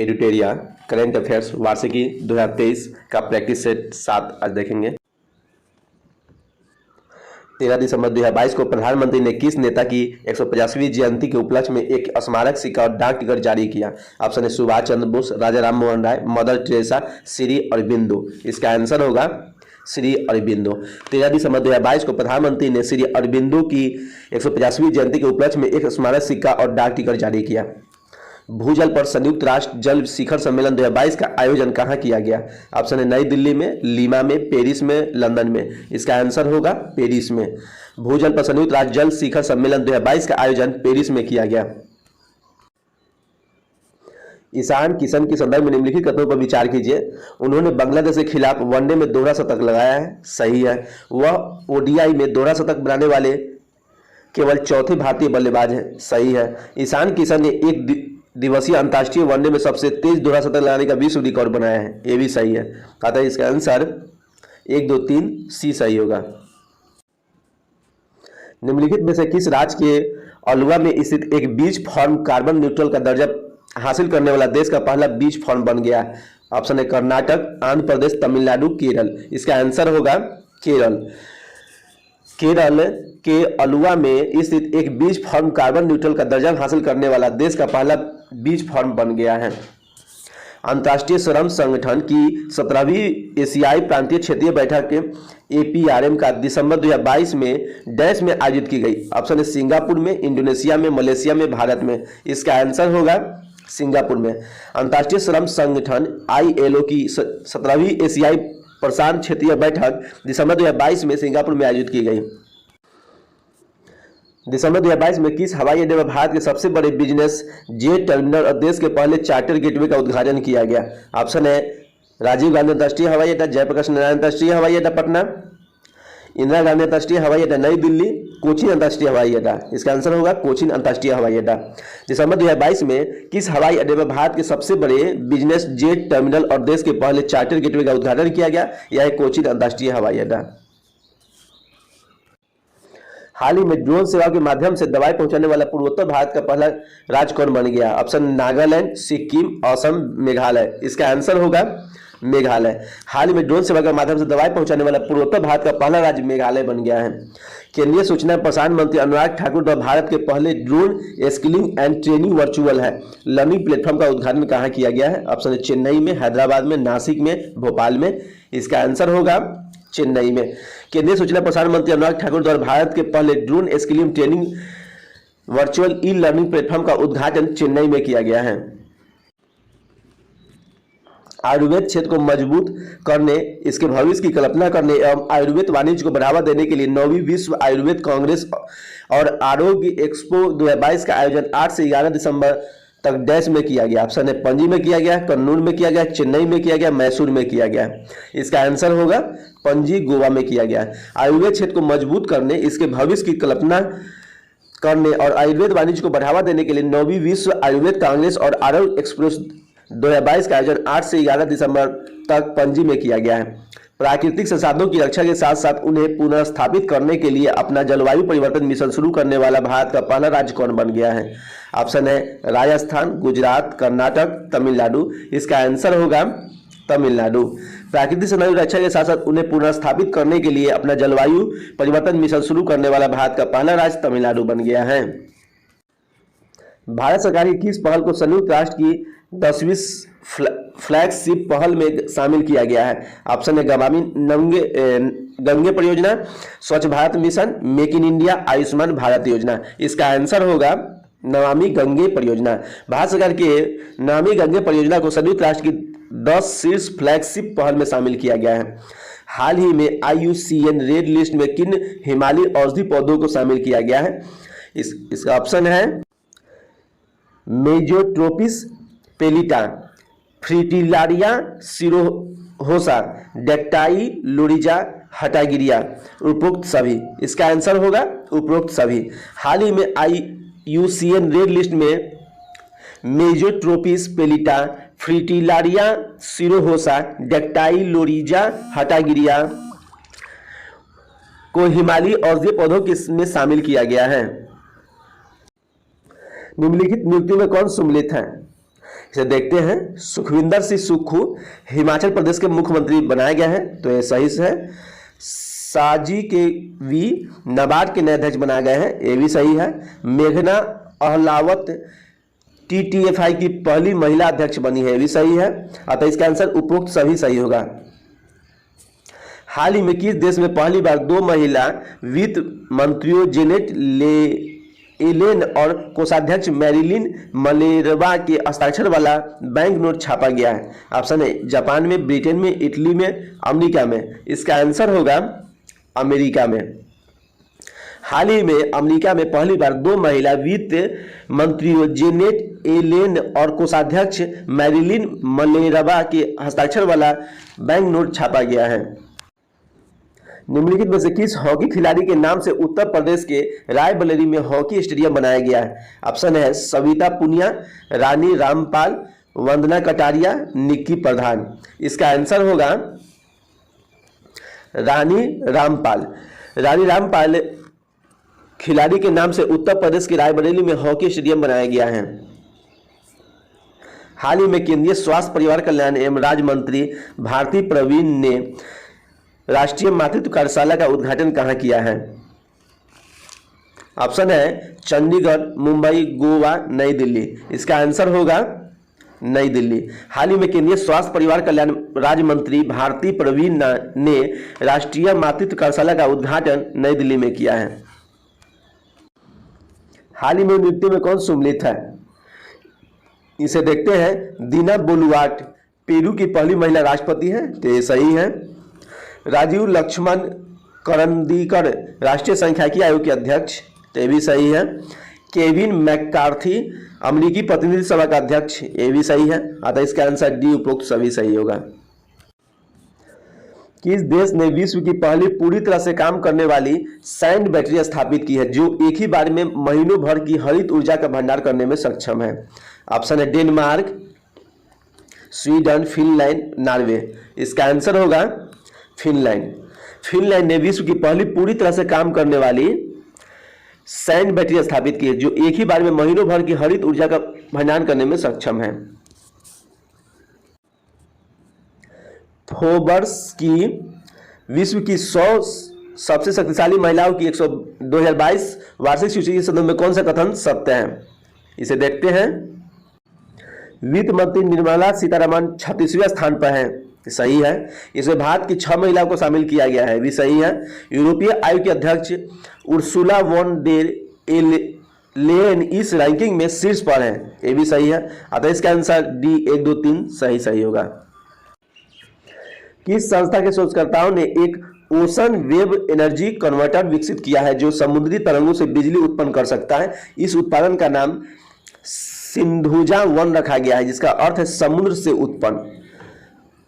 एडिटोरिया, current affairs, वार्षिकी 2023 का practice set 7 आज देखेंगे। 13 दिसंबर 2022 को प्रधानमंत्री ने किस नेता की 150वीं जयंती के उपलक्ष्य में एक स्मारक सिक्का और डाक टिकट जारी किया? ऑप्शन है सुभाष चंद्र बोस, राजा राम मोहन राय, मदर टेरेसा, श्री अरबिंदो। इसका आंसर होगा श्री अरबिंदो। 13 दिसंबर 2022 को प्रधानमंत्री ने श्री अरबिंदो की 150वीं जयंती के उपलक्ष्य में एक स्मारक सिक्का और डाक टिकट जारी किया। भूजल पर संयुक्त राष्ट्र जल शिखर सम्मेलन 2022 का आयोजन कहाँ किया गया? ऑप्शन है नई दिल्ली में, लीमा में, पेरिस में, लंदन में। इसका आंसर होगा पेरिस में। भूजल पर संयुक्त राष्ट्र जल शिखर सम्मेलन 2022 का आयोजन पेरिस में किया गया। ईशान किशन के संदर्भ में निम्नलिखित कथनों पर विचार कीजिए। उन्होंने बांग्लादेश के खिलाफ वनडे में दोहरा शतक लगाया है, सही है। वह ओडीआई में दोहरा शतक बनाने वाले केवल चौथे भारतीय बल्लेबाज हैं, सही है। ईशान किशन ने एक दिवसीय अंतर्राष्ट्रीय वनडे में सबसे तेज दोहरा शतक लगाने का विश्व रिकॉर्ड बनाया है, ये भी सही है। अतः इसका आंसर 1, 2, 3 सी सही होगा। निम्नलिखित में से किस राज्य के अल्वा में स्थित एक बीज फॉर्म कार्बन न्यूट्रल का दर्जा हासिल करने वाला देश का पहला बीज फॉर्म बन गया है? ऑप्शन है कर्नाटक, आंध्र प्रदेश, तमिलनाडु, केरल। इसका आंसर होगा केरल। केरल के अलुवा में स्थित एक बीज फॉर्म कार्बन न्यूट्रल का दर्जा हासिल करने वाला देश का पहला बीज फॉर्म बन गया है। अंतर्राष्ट्रीय श्रम संगठन की 17वीं एशियाई प्रांतीय क्षेत्रीय बैठक APRM का दिसंबर 2022 में डैश में आयोजित की गई? ऑप्शन है सिंगापुर में, इंडोनेशिया में, मलेशिया में, भारत में। इसका आंसर होगा सिंगापुर में। अंतर्राष्ट्रीय श्रम संगठन ILO की 17वीं एशियाई प्रशांत क्षेत्रीय बैठक दिसंबर 2022 में सिंगापुर में आयोजित की गई। दिसंबर 2022 में किस हवाई अड्डे में भारत के सबसे बड़े बिजनेस जेट टर्मिनल और देश के पहले चार्टर गेटवे का उद्घाटन किया गया? ऑप्शन है राजीव गांधी अंतर्राष्ट्रीय हवाई अड्डा, जयप्रकाश नारायण अंतर्राष्ट्रीय हवाई अड्डा पटना, इंदिरा गांधी अंतर्राष्ट्रीय हवाई अड्डा नई दिल्ली, कोचीन अंतर्राष्ट्रीय हवाई अड्डा। इसका आंसर होगा कोचीन अंतर्राष्ट्रीय हवाई अड्डा। दिसंबर 2022 में किस हवाई अड्डे में भारत के सबसे बड़े बिजनेस जेट टर्मिनल और देश के पहले चार्टर गेटवे का उद्घाटन किया गया? यह है कोचीन अंतर्राष्ट्रीय हवाई अड्डा। हाल ही में ड्रोन सेवा के माध्यम से दवाई पहुंचाने वाला पूर्वोत्तर भारत का पहला राज्य कौन बन गया? ऑप्शन नागालैंड, सिक्किम, असम, मेघालय। इसका आंसर होगा मेघालय। हाल ही में ड्रोन सेवा के माध्यम से दवाई पहुंचाने वाला पूर्वोत्तर भारत का पहला राज्य मेघालय बन गया है। केंद्रीय सूचना प्रसारण मंत्री अनुराग ठाकुर द्वारा भारत के पहले drone skilling and training virtual है लर्निंग प्लेटफॉर्म का उद्घाटन कहाँ किया गया है? ऑप्शन है चेन्नई में, हैदराबाद में, नासिक में, भोपाल में। इसका आंसर होगा चेन्नई में। केंद्रीय सूचना प्रसारण मंत्री अनुराग ठाकुर द्वारा भारत के पहले drone skilling training virtual e learning platform का उद्घाटन चेन्नई में किया गया है। आयुर्वेद क्षेत्र को मजबूत करने, इसके भविष्य की कल्पना करने एवं आयुर्वेद वाणिज्य को बढ़ावा देने के लिए 9वीं विश्व आयुर्वेद कांग्रेस और आरोग्य एक्सपो 2022 का आयोजन 8 से 11 दिसंबर तक डैश में किया गया। ऑप्शन है पणजी में किया गया, कन्नूर में किया गया, चेन्नई में किया गया, मैसूर में किया गया। इसका आंसर होगा पणजी, गोवा में किया गया। आयुर्वेद क्षेत्र को मजबूत करने, इसके भविष्य की कल्पना करने और आयुर्वेद वाणिज्य को बढ़ावा देने के लिए 9वीं विश्व आयुर्वेद कांग्रेस और आरोग्य एक्सपो 2022 का आयोजन 8 से 11 दिसंबर तक पणजी में किया गया है। प्राकृतिक संसाधनों की रक्षा के साथ साथ उन्हें पुनर्स्थापित करने के लिए अपना जलवायु परिवर्तन मिशन शुरू करने वाला भारत का पहला राज्य कौन बन गया है? ऑप्शन है राजस्थान, गुजरात, कर्नाटक, तमिलनाडु। इसका आंसर होगा तमिलनाडु। प्राकृतिक संसाधनों की रक्षा के साथ साथ उन्हें पुनर्स्थापित करने के लिए अपना जलवायु परिवर्तन मिशन शुरू करने वाला भारत का पहला राज्य तमिलनाडु बन गया है। भारत सरकार की किस पहल को संयुक्त राष्ट्र की 10वीं फ्लैगशिप पहल में शामिल किया गया है? ऑप्शन है नमामि गंगे परियोजना, स्वच्छ Bharat mission, make in India, Ayushman Bharat योजना। इसका आंसर होगा नमामि गंगे परियोजना। भारत सरकार के नमामि गंगे परियोजना को संयुक्त राष्ट्र की 10 शीर्ष फ्लैगशिप पहल में शामिल किया गया है। हाल ही में IUCN रेड लिस्ट में किन हिमालयी औषधि पौधों को शामिल किया गया है? इसका ऑप्शन है मेजोट्रोपिस पेलिटा, फ्रिटिलारिया सिरोहोसा, डेक्टाई लोरिजा, हटागिरिया। उपरोक्त सभी। इसका आंसर होगा उपरोक्त सभी। हाल ही में IUCN रेड लिस्ट में मेजोट्रोपिस पेलिटा, फ्रिटिलारिया सिरोहोसा, डेक्टाई लोरिजा, हटागिरिया को हिमालयी औषधीय पौधों में शामिल किया गया है। निम्नलिखित नियुक्ति में कौन सम्मिलित है? इसे देखते हैं। सुखविंदर सिंह सुक्खू हिमाचल प्रदेश के मुख्यमंत्री बनाया गया है, तो ये सही से है। साजी के वी नाबार्ड के नए अध्यक्ष बनाए गए हैं, ये भी सही है। मेघना अहलावत टीटीएफआई की पहली महिला अध्यक्ष बनी है, ये भी सही है। अतः इसका आंसर उपरोक्त सभी सही होगा। हाल ही में किस देश में पहली बार 2 महिला वित्त मंत्रियों जेनेट एलेन और कोषाध्यक्ष मैरिलिन मलेरवा के हस्ताक्षर वाला बैंक नोट छापा गया है? ऑप्शन है जापान में, ब्रिटेन में, इटली में, अमेरिका में। इसका आंसर होगा अमेरिका में। हाल ही में अमेरिका में पहली बार 2 महिला वित्त मंत्रियों जेनेट एलेन और कोषाध्यक्ष मैरिलिन मलेरवा के हस्ताक्षर वाला बैंक नोट छापा गया है। निम्नलिखित में से किस हॉकी खिलाड़ी के नाम से उत्तर प्रदेश के रायबरेली में हॉकी स्टेडियम बनाया गया है? ऑप्शन है सविता पुनिया, रानी रामपाल, वंदना कटारिया, निक्की प्रधान। इसका आंसर होगा रानी रामपाल। रानी रामपाल खिलाड़ी के नाम से उत्तर प्रदेश के रायबरेली में हॉकी स्टेडियम बनाया गया है। हाल ही में केंद्रीय स्वास्थ्य परिवार कल्याण एवं राज्य मंत्री भारती प्रवीण ने राष्ट्रीय मातृत्व कार्यशाला का उद्घाटन कहाँ किया है? ऑप्शन है चंडीगढ़, मुंबई, गोवा, नई दिल्ली। इसका आंसर होगा नई दिल्ली। हाल ही में केंद्रीय स्वास्थ्य परिवार कल्याण राज्य मंत्री भारती प्रवीण ने राष्ट्रीय मातृत्व कार्यशाला का उद्घाटन नई दिल्ली में किया है। हाल ही में नियुक्ति में कौन सम्मिलित है? इसे देखते हैं। दीना बोलुआर्ट पेरू की पहली महिला राष्ट्रपति है, तो ये सही है। राजीव लक्ष्मण करंदीकर राष्ट्रीय सांख्यिकी आयोग के अध्यक्ष, तो ये भी सही है। केविन मैककार्थी अमेरिकी प्रतिनिधि सभा का अध्यक्ष, ये भी सही है। अतः इसका आंसर डी उपरोक्त सभी सही होगा। किस देश ने विश्व की पहली पूरी तरह से काम करने वाली सैंड बैटरी स्थापित की है जो एक ही बार में महीनों भर की हरित ऊर्जा का भंडार करने में सक्षम है? ऑप्शन है डेनमार्क, स्वीडन, फिनलैंड, नॉर्वे। इसका आंसर होगा फिनलैंड। फिनलैंड ने विश्व की पहली पूरी तरह से काम करने वाली सैंड बैटरी स्थापित की है जो एक ही बार में महीनों भर की हरित ऊर्जा का भंडारण करने में सक्षम है। फोर्ब्स की विश्व की 100 सबसे शक्तिशाली महिलाओं की 2022 वार्षिक सूची के संदर्भ में कौन सा कथन सत्य है? इसे देखते हैं। वित्त मंत्री निर्मला सीतारमण 36वें स्थान पर है, सही है। इसमें भारत की 6 महिलाओं को शामिल किया गया है, भी सही है। यूरोपीय आयोग के अध्यक्ष उर्सुला वॉन डेर लेयन इस रैंकिंग में शीर्ष पर है, ये भी सही है। अतः इसका आंसर डी 1, 2, 3 सही होगा। किस संस्था के शोधकर्ताओं ने एक ओशन वेव एनर्जी कन्वर्टर विकसित किया है जो समुद्री तरंगों से बिजली उत्पन्न कर सकता है? इस उत्पादन का नाम सिंधुजा 1 रखा गया है जिसका अर्थ है समुद्र से उत्पन्न।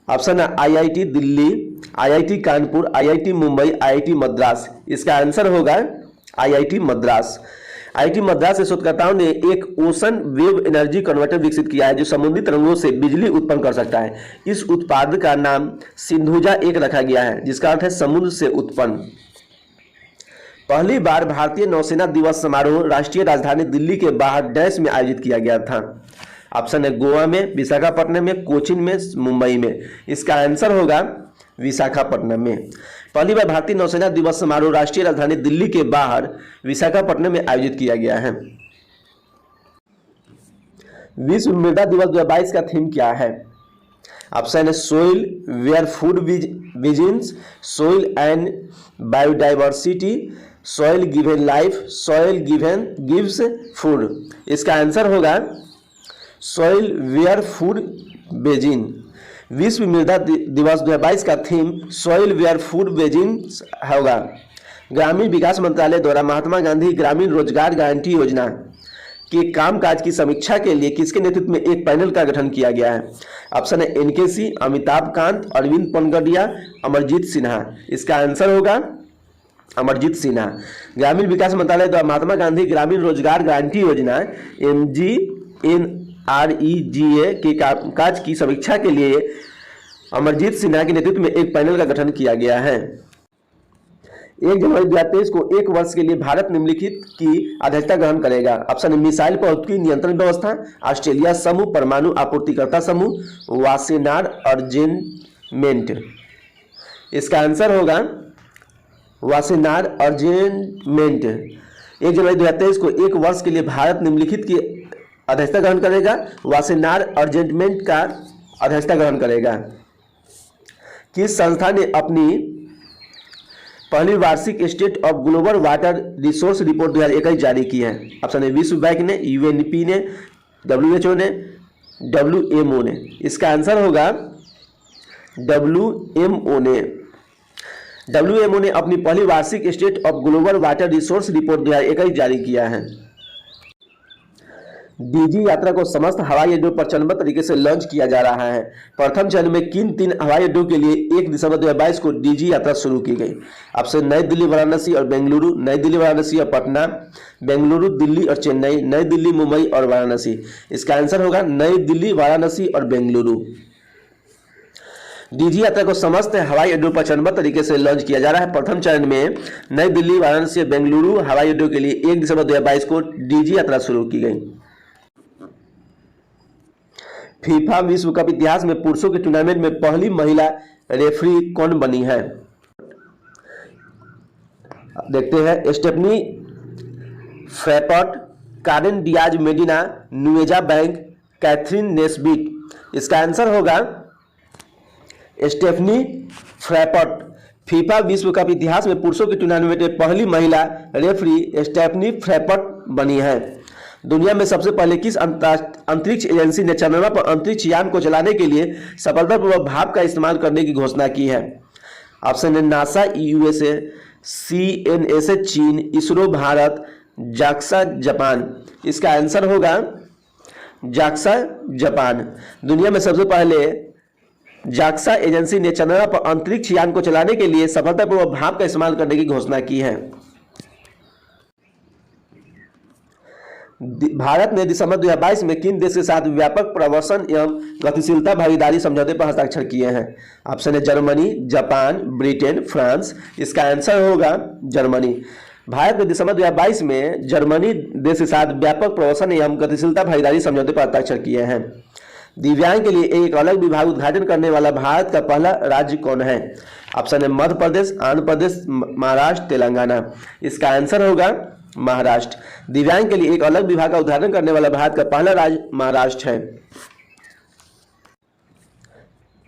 ऑप्शन है IIT Delhi, IIT Kanpur, IIT Mumbai, IIT Madras. इसका आंसर होगा आईआईटी मद्रास। आईआईटी मद्रास के शोधकर्ताओं ने एक ओशन वेव एनर्जी कन्वर्टर विकसित किया है जो समुद्री तरंगों से बिजली उत्पन्न कर सकता है। इस उत्पाद का नाम सिंधुजा 1 रखा गया है जिसका अर्थ है समुद्र से उत्पन्न। पहली बार भारतीय नौसेना दिवस समारोह राष्ट्रीय राजधानी दिल्ली के बाहर डैश में आयोजित किया गया था? ऑप्शन है गोवा में, विशाखापट्टनम में, कोचीन में, मुंबई में। इसका आंसर होगा विशाखापट्टनम में। पहली बार भारतीय नौसेना दिवस समारोह राष्ट्रीय राजधानी दिल्ली के बाहर विशाखापट्टनम में आयोजित किया गया है। विश्व मृदा दिवस 2022 का थीम क्या है? ऑप्शन है soil where food begins, soil and biodiversity, soil given life, soil gives food. इसका आंसर होगा सोइल वेयर फूड बेजिन। विश्व मृदा दिवस 2022 का theme soil where food begin होगा। ग्रामीण विकास मंत्रालय द्वारा महात्मा गांधी ग्रामीण रोजगार गारंटी योजना के कामकाज की समीक्षा के लिए किसके नेतृत्व में एक पैनल का गठन किया गया है? ऑप्शन है एनकेसी, अमिताभ कांत, अरविंद पनगडिया, अमरजीत सिन्हा। इसका आंसर होगा अमरजीत सिन्हा। ग्रामीण विकास मंत्रालय द्वारा महात्मा गांधी ग्रामीण रोजगार गारंटी योजना MGNREGA के कामकाज की समीक्षा के लिए अमरजीत सिन्हा के नेतृत्व में एक पैनल का गठन किया गया है। 1 जनवरी 2023 को 1 वर्ष के लिए भारत निम्नलिखित की अध्यक्षता ग्रहण करेगा। ऑप्शन है मिसाइल प्रौद्योगिकी नियंत्रण व्यवस्था, ऑस्ट्रेलिया समूह, परमाणु आपूर्तिकर्ता समूह, वासेनार अर्जेंटमेंट। इसका आंसर होगा वासेनार अर्जेंटमेंट। 1 जनवरी 2023 को 1 वर्ष के लिए भारत निम्नलिखित की अध्यक्षता ग्रहण करेगा, वासेनार अर्जेंटमेंट का अध्यक्षता ग्रहण करेगा। किस संस्था ने अपनी पहली वार्षिक state of global water resource report 2021 जारी की है? ऑप्शन है विश्व बैंक ने, यूएनपी ने, WHO ने, WMO ने। इसका आंसर होगा WMO ने। WMO ने अपनी पहली वार्षिक state of global water resource report 2021 जारी किया है। डीजी यात्रा को समस्त हवाई अड्डों पर चरणबद्ध तरीके से लॉन्च किया जा रहा है। प्रथम चरण में किन 3 हवाई अड्डों के लिए 1 दिसंबर 2022 को डीजी यात्रा शुरू की गई? ऑप्शन नई दिल्ली, वाराणसी और बेंगलुरु, नई दिल्ली, वाराणसी और पटना, बेंगलुरु, दिल्ली और चेन्नई, नई दिल्ली, मुंबई और वाराणसी। इसका आंसर होगा नई दिल्ली, वाराणसी और बेंगलुरु। डीजी यात्रा को समस्त हवाई अड्डों पर चरणबद्ध तरीके से लॉन्च किया जा रहा है। प्रथम चरण में नई दिल्ली, वाराणसी और बेंगलुरु हवाई अड्डों के लिए 1 दिसंबर 2022 को डीजी यात्रा शुरू की गई। फीफा विश्व कप इतिहास में पुरुषों के टूर्नामेंट में पहली महिला रेफरी कौन बनी है? देखते हैं। Stephanie Frappart, Karen Diaz Medina, Neuza Back, Kathryn Nesbitt. इसका आंसर होगा स्टेफनी फ्रैपॉट। फीफा विश्व कप इतिहास में पुरुषों के टूर्नामेंट में पहली महिला रेफरी स्टेफनी फ्रैपॉट बनी है। दुनिया में सबसे पहले किस अंतरिक्ष एजेंसी ने चंद्रमा पर अंतरिक्ष यान को चलाने के लिए सफलतापूर्वक भाप का इस्तेमाल करने की घोषणा की है? ऑप्शन है नासा USA, CNSA चीन, इसरो भारत, जाक्सा जापान। इसका आंसर होगा जाक्सा जापान। दुनिया में सबसे पहले जाक्सा एजेंसी ने चंद्रमा पर अंतरिक्ष यान को चलाने के लिए सफलतापूर्वक भाप का इस्तेमाल करने की घोषणा की है। भारत ने दिसंबर 2022 में किन देश के साथ व्यापक प्रवर्तन एवं गतिशीलता भागीदारी समझौते पर हस्ताक्षर किए हैं? ऑप्शन है जर्मनी, जापान, ब्रिटेन, फ्रांस। इसका आंसर होगा जर्मनी। भारत ने दिसंबर 2022 में जर्मनी देश के साथ व्यापक प्रवर्तन एवं गतिशीलता भागीदारी समझौते पर हस्ताक्षर किए हैं। दिव्यांग के लिए एक अलग विभाग उद्घाटन करने वाला भारत का पहला राज्य कौन है? ऑप्शन है मध्य प्रदेश, आंध्र प्रदेश, महाराष्ट्र, तेलंगाना। इसका आंसर होगा महाराष्ट्र। दिव्यांग के लिए एक अलग विभाग का उद्घाटन करने वाला भारत का पहला राज्य महाराष्ट्र है।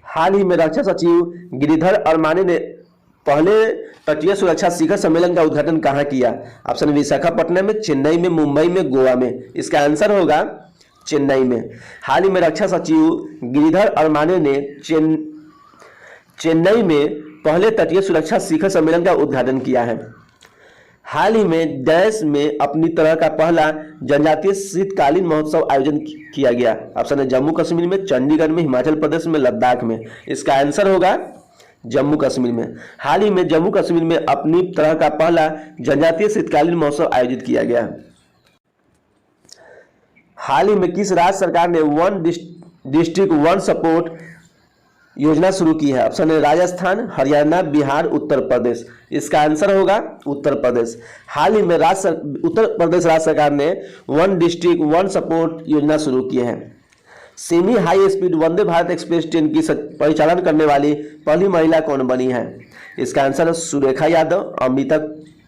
हाल ही में रक्षा सचिव गिरिधर अरमाने ने पहले तटीय सुरक्षा शिखर सम्मेलन का उद्घाटन कहां किया? ऑप्शन विशाखापट्टनम में, चेन्नई में, मुंबई में, गोवा में। इसका आंसर होगा चेन्नई में। हाल ही में रक्षा सचिव गिरिधर अरमाने ने चेन्नई में पहले तटीय सुरक्षा शिखर सम्मेलन का उद्घाटन किया है। हाल ही में देश में अपनी तरह का पहला जनजातीय शीतकालीन महोत्सव आयोजन किया गया। ऑप्शन है जम्मू कश्मीर में, चंडीगढ़ में, हिमाचल प्रदेश में, लद्दाख में। इसका आंसर होगा जम्मू कश्मीर में। हाल ही में जम्मू कश्मीर में अपनी तरह का पहला जनजातीय शीतकालीन महोत्सव आयोजित किया गया। हाल ही में किस राज्य सरकार ने वन डिस्ट्रिक्ट वन सपोर्ट योजना शुरू की है? ऑप्शन है राजस्थान, हरियाणा, बिहार, उत्तर प्रदेश। इसका आंसर होगा उत्तर प्रदेश। हाल ही में उत्तर प्रदेश राज्य सरकार ने वन डिस्ट्रिक्ट वन सपोर्ट योजना शुरू की है। Semi high speed Vande Bharat express train की परिचालन करने वाली पहली महिला कौन बनी है? इसका आंसर है सुरेखा यादव, अमृता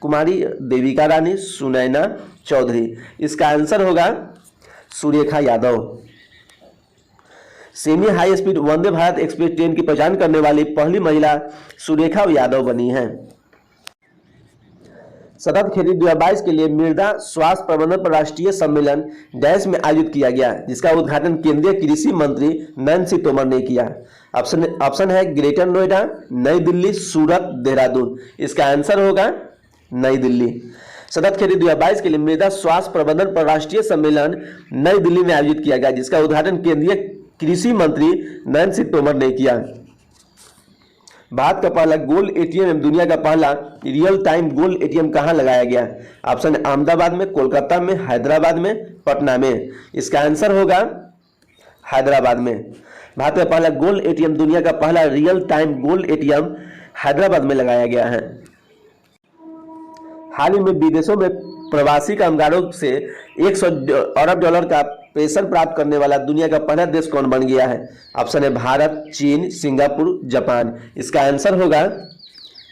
कुमारी, देविका रानी, सुनैना चौधरी। इसका आंसर होगा Surekha Yadav. Semi high speed Vande Bharat express train की पहचान करने वाली पहली महिला सुरेखा यादव बनी है। सतत खेती 2022 के लिए मृदा स्वास्थ्य प्रबंधन पर राष्ट्रीय सम्मेलन देश में आयोजित किया गया, जिसका उद्घाटन केंद्रीय कृषि मंत्री नरेंद्र सिंह तोमर ने किया। ऑप्शन है ग्रेटर नोएडा, नई दिल्ली, सूरत, देहरादून। इसका आंसर होगा नई दिल्ली। सतत खेती 2022 के लिए मृदा स्वास्थ्य प्रबंधन पर राष्ट्रीय सम्मेलन नई दिल्ली में आयोजित किया गया, जिसका उद्घाटन केंद्रीय कृषि मंत्री नरेंद्र सिंह तोमर ने किया। भारत का पहला गोल्ड एटीएम एवं दुनिया का पहला रियल टाइम गोल्ड एटीएम कहां लगाया गया? ऑप्शन है अहमदाबाद में, कोलकाता में, हैदराबाद में, पटना में। इसका आंसर होगा हैदराबाद में। भारत का पहला गोल्ड एटीएम, दुनिया का पहला real time gold ATM Hyderabad में लगाया गया है। हाल ही में विदेशों में प्रवासी कामगारों से 100 अरब डॉलर का पेंशन प्राप्त करने वाला दुनिया का पहला देश कौन बन गया है? ऑप्शन है भारत, चीन, सिंगापुर, जापान। इसका आंसर होगा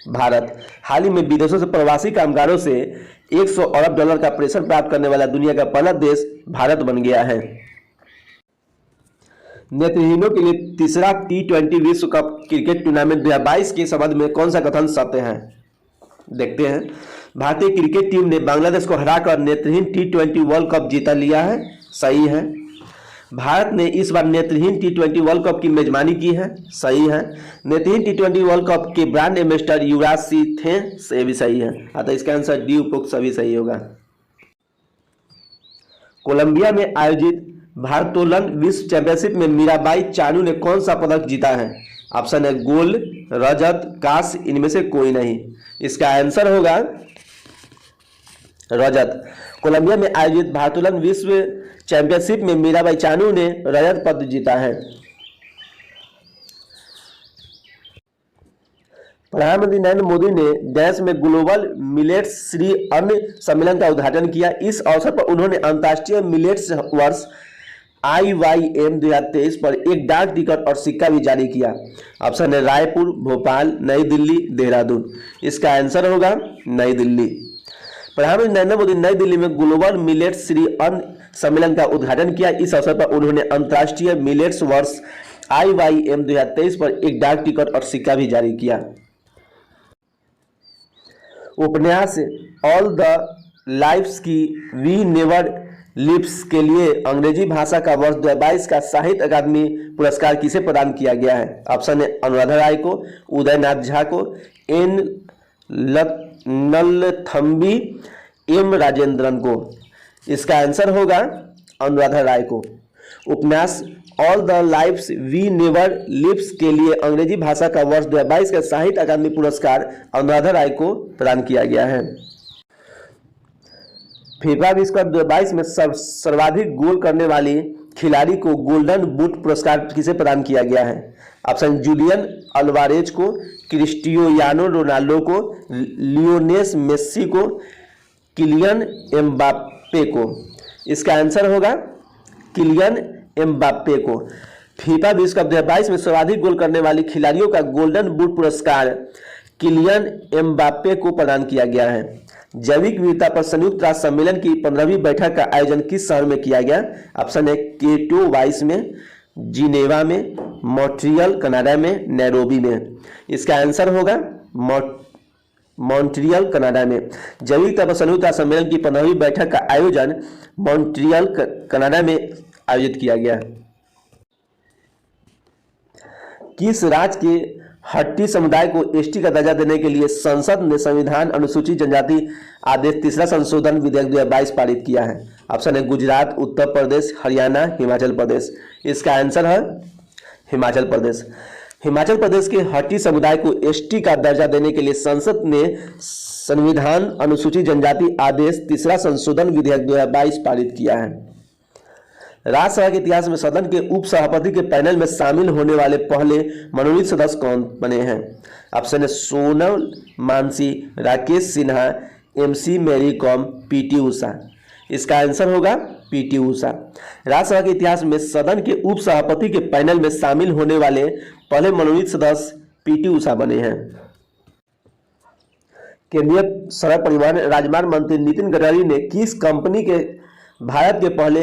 भारत। हाल ही में विदेशों से प्रवासी कामगारों से 100 अरब डॉलर का पेंशन प्राप्त करने वाला दुनिया का पहला देश भारत बन गया है। नेत्रहीनों के लिए तीसरा T20 विश्व कप क्रिकेट टूर्नामेंट 2022 के संबंध में कौन सा कथन सत्य है? देखते हैं। भारतीय क्रिकेट टीम ने बांग्लादेश को हराकर नेत्रहीन T20 वर्ल्ड कप जीता लिया है। सही है। भारत ने इस बार नेत्रहीन T20 वर्ल्ड कप की मेजबानी की है। सही है। नेत्रहीन T20 वर्ल्ड कप के ब्रांड एम्बेसडर युवराज सिंह थे। ये भी सही है। अतः इसका आंसर डी उपरोक्त सभी सही होगा। कोलंबिया में आयोजित भारोत्तोलन विश्व चैंपियनशिप में मीराबाई चानू ने कौन सा पदक जीता है? ऑप्शन है गोल्ड, रजत, कांस्य, इनमें से कोई नहीं। इसका आंसर होगा रजत। कोलंबिया में आयोजित भारोत्तोलन विश्व चैंपियनशिप में मीराबाई चानू ने रजत पदक जीता है। प्रधानमंत्री नरेंद्र मोदी ने देश में ग्लोबल मिलेट्स श्री अन्न सम्मेलन का उद्घाटन किया। इस अवसर पर उन्होंने अंतर्राष्ट्रीय मिलेट्स वर्ष IYM 2023 पर एक डाक टिकट और सिक्का भी जारी किया। ऑप्शन है रायपुर, भोपाल, नई दिल्ली, देहरादून। इसका आंसर होगा नई दिल्ली। प्रधानमंत्री नरेंद्र मोदी नई दिल्ली में ग्लोबल मिलेट्स श्री अन्न सम्मेलन का उद्घाटन किया। इस अवसर पर उन्होंने अंतर्राष्ट्रीय मिलेट्स वर्ष IYM 2023 पर एक डाक टिकट और सिक्का भी जारी किया। उपन्यास ऑल द लाइफ्स की वी नेवर लिव्स के लिए अंग्रेजी भाषा का वर्ष 2022 का साहित्य अकादमी पुरस्कार किसे प्रदान किया गया है? ऑप्शन है अनुराधा राय को, उदयनाथ झा को, एन नलथम्बी, एम राजेंद्रन को। इसका आंसर होगा अनुराधा राय को। उपन्यास all the lifes we never lives के लिए अंग्रेजी भाषा का वर्ष 2022 का साहित्य अकादमी पुरस्कार अनुराधा राय को प्रदान किया गया है। फीफा विश्व कप 2022 में सर्वाधिक गोल करने वाली खिलाड़ी को गोल्डन बूट पुरस्कार किसे प्रदान किया गया है? ऑप्शन जूलियन अल्वारेज को, क्रिस्टियानो रोनाल्डो को, लियोनेल मेस्सी को, किलियन एम्बाप्पे को। इसका आंसर होगा किलियन एम्बाप्पे को। फीफा विश्व कप 2022 में सर्वाधिक गोल करने वाली खिलाड़ियों का गोल्डन बूट पुरस्कार किलियन एम्बाप्पे को प्रदान किया गया है। जैविक विविधता पर संयुक्त राष्ट्र सम्मेलन की 15वीं बैठक का आयोजन किस शहर में किया गया? ऑप्शन है केटोवाइस में, जिनेवा में, मॉन्ट्रियल कनाडा में, नैरोबी में। इसका आंसर होगा मॉन्ट्रियल कनाडा में। जैविक विविधता पर संयुक्त राष्ट्र सम्मेलन की 15वीं बैठक का आयोजन मॉन्ट्रियल कनाडा में आयोजित किया गया। किस राज्य के हट्टी समुदाय को एसटी का दर्जा देने के लिए संसद ने संविधान अनुसूचित जनजाति आदेश तीसरा संशोधन विधेयक 2022 पारित किया है? ऑप्शन है गुजरात, उत्तर प्रदेश, हरियाणा, हिमाचल प्रदेश। इसका आंसर है हिमाचल प्रदेश। हिमाचल प्रदेश के हट्टी समुदाय को एसटी का दर्जा देने के लिए संसद ने संविधान अनुसूचित जनजाति आदेश तीसरा संशोधन विधेयक 2022 पारित किया है। राज्यसभा के इतिहास में सदन के उप सभापति के पैनल में शामिल होने वाले पहले मनोनीत सदस्य कौन बने हैं? ऑप्शन है सोनल मांझी, राकेश सिन्हा, MC मैरी कॉम, PT उषा। इसका आंसर होगा PT उषा। राज्यसभा के इतिहास में सदन के उप सभापति के पैनल में शामिल होने वाले पहले मनोनीत सदस्य PT उषा बने हैं। केंद्रीय सड़क परिवहन राजमार्ग मंत्री नितिन गडकरी ने किस कंपनी के भारत के पहले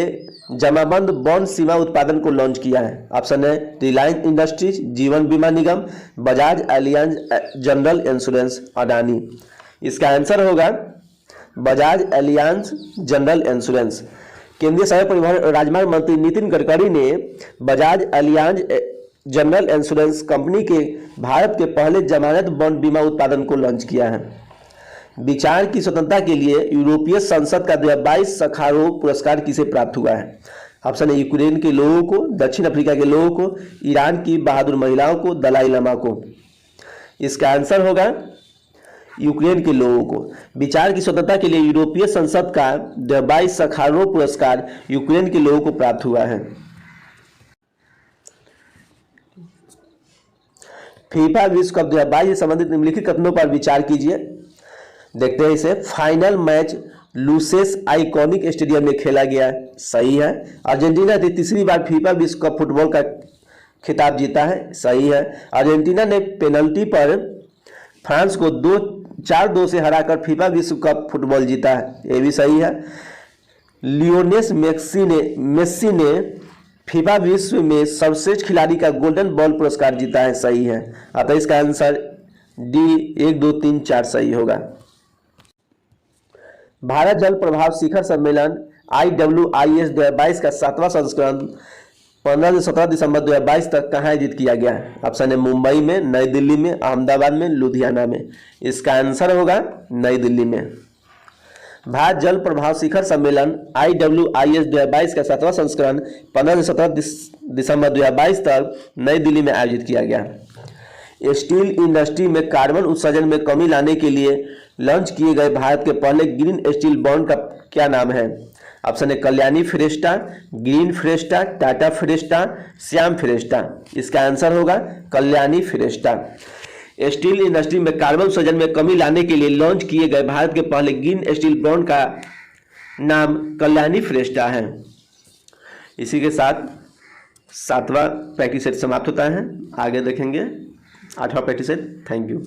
जमाबंद बॉन्ड सीमा उत्पादन को लॉन्च किया है? ऑप्शन है Reliance Industries, Jeevan Bima Nigam, Bajaj Allianz General Insurance, Adani. इसका आंसर होगा बजाज एलियांज जनरल इंश्योरेंस। केंद्रीय सड़क परिवहन राजमार्ग मंत्री नितिन गडकरी ने Bajaj Allianz General insurance company के भारत के पहले जमानत बॉन्ड बीमा उत्पादन को लॉन्च किया है। विचार की स्वतंत्रता के लिए यूरोपीय संसद का 2022 सखारोव पुरस्कार किसे प्राप्त हुआ है? ऑप्शन है यूक्रेन के लोगों को, दक्षिण अफ्रीका के लोगों को, ईरान की बहादुर महिलाओं को, दलाई लामा को। इसका आंसर होगा यूक्रेन के लोगों को। विचार की स्वतंत्रता के लिए यूरोपीय संसद का 2022 सखारोव पुरस्कार यूक्रेन के लोगों को प्राप्त हुआ है। फीफा विश्व कप 2022 से संबंधित निम्नलिखित कथनों पर विचार कीजिए। देखते हैं इसे। फाइनल मैच लुसेस आइकॉनिक स्टेडियम में खेला गया, सही है। अर्जेंटीना ने तीसरी बार फीफा विश्व कप फुटबॉल का खिताब जीता है, सही है। अर्जेंटीना ने पेनल्टी पर फ्रांस को 4-2 से हराकर फीफा विश्व कप फुटबॉल जीता है, ये भी सही है। लियोनेल मेस्सी ने फीफा विश्व में सर्वश्रेष्ठ खिलाड़ी का गोल्डन बॉल पुरस्कार जीता है, सही है। अतः इसका आंसर डी 1 2 3 4 सही होगा। भारत जल प्रभाव शिखर सम्मेलन IWIS 2022 का 7वां संस्करण 15 से 17 दिसंबर 2022 तक कहाँ आयोजित किया गया है? ऑप्शन है मुंबई में, नई दिल्ली में, अहमदाबाद में, लुधियाना में। इसका आंसर होगा नई दिल्ली में। भारत जल प्रभाव शिखर सम्मेलन IWIS 2022 का 7वां संस्करण 15 से 17 दिसंबर 2022 तक नई दिल्ली में आयोजित किया गया। स्टील इंडस्ट्री में कार्बन उत्सर्जन में कमी लाने के लिए लॉन्च किए गए भारत के पहले ग्रीन स्टील बॉन्ड का क्या नाम है? ऑप्शन है कल्याणी फिरेस्टा, ग्रीन फिरेस्टा, टाटा फिरेस्टा, श्याम फिरेस्टा। इसका आंसर होगा कल्याणी फिरेस्टा। स्टील इंडस्ट्री में कार्बन उत्सर्जन में कमी लाने के लिए लॉन्च किए गए भारत के पहले ग्रीन स्टील बॉन्ड का नाम कल्याणी फिरेस्टा है। इसी के साथ 7वां प्रैक्टिस सेट समाप्त होता है। आगे देखेंगे 8वां प्रैक्टिस सेट। Thank you.